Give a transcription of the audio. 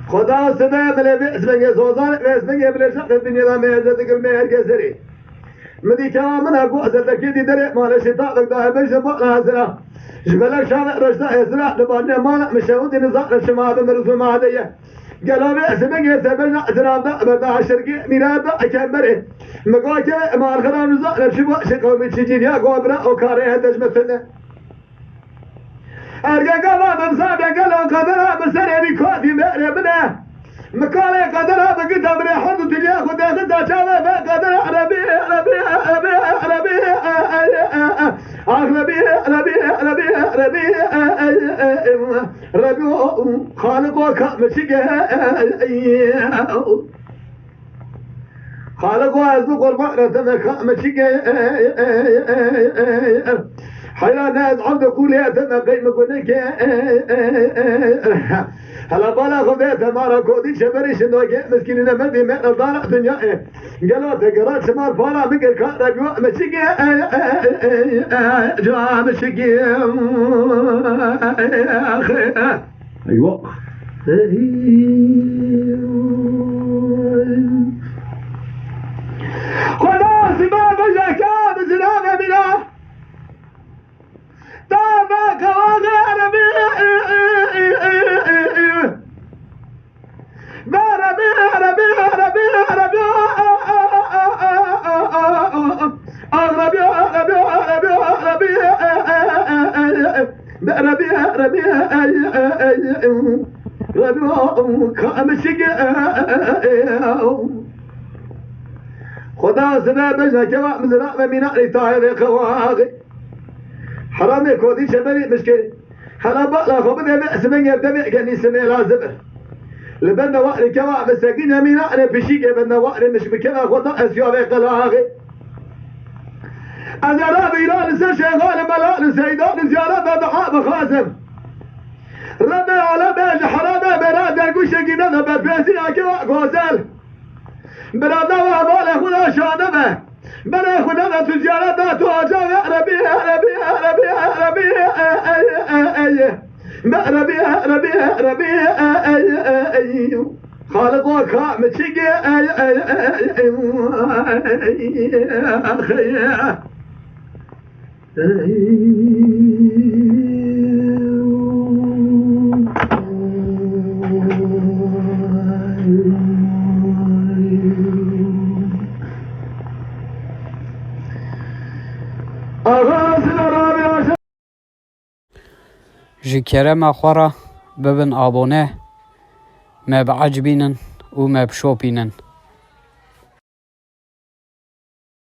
خدا سبب ملبي اسمه سوزان اسمه بلشق الدنيا ما يزدك المهر كسري مدي كمان اكو ازدك دي دري مال شتاء ده بيش بقى هزرا جبل شان رشدا هزرا لبانه ما مشاود نزاق الشمال مرزو ما هديه قالوا اسمه سبب ازرا ده بردا شرقي ميراد اكبره مقاكه ما الخران نزاق الشبا شقوم تشجي يا غبره او كاره هدج مثلا ارجع قال بمسابق قالوا قدرها بسرعه كواتي مقربنا مكالة قدرها بقدها من حدود الياخد ياخدها شابه قدرها عربي عربي عربي عربي عربي عربي عربي خالقك مشيك خالقوا أزلق البقرة مشيك حيا ناس عبد كلية تنقي مكونك هلا بالا خذيت مارا كودي شبريش نوكي مسكيننا مدي من الدار دنيا قالوا تقرات شمال بالا مقر كارا جوا مشيك جوا مشيك ايوه خلاص ما بجا كاب زلامة بلا تابك وغير خدا سبب بجا كوا مزرعة مناري طاهر خواغي حرامي كودي شبري مشكلة حرام بقى خبر بأس من يبدأ كان يسمي لازم لبنا وقر كوا مساكين همين أنا بشيك بنا وقر مش بكنا خدا أسياب قلاغي أنا رابي لا نسى شغال ملا سيدان زيارة دعاء بخازم ربي على باج حرامي براد القوش جينا بفيسي أكوا غوزل براد وابال خدا شانمه بنا خدا تجارة تواجه عربي عربي عربي عربي عربي عربي عربي خالق وكا متشيك جي كرم خورا ببن آبونه ما بعجبينن وما بشوبينن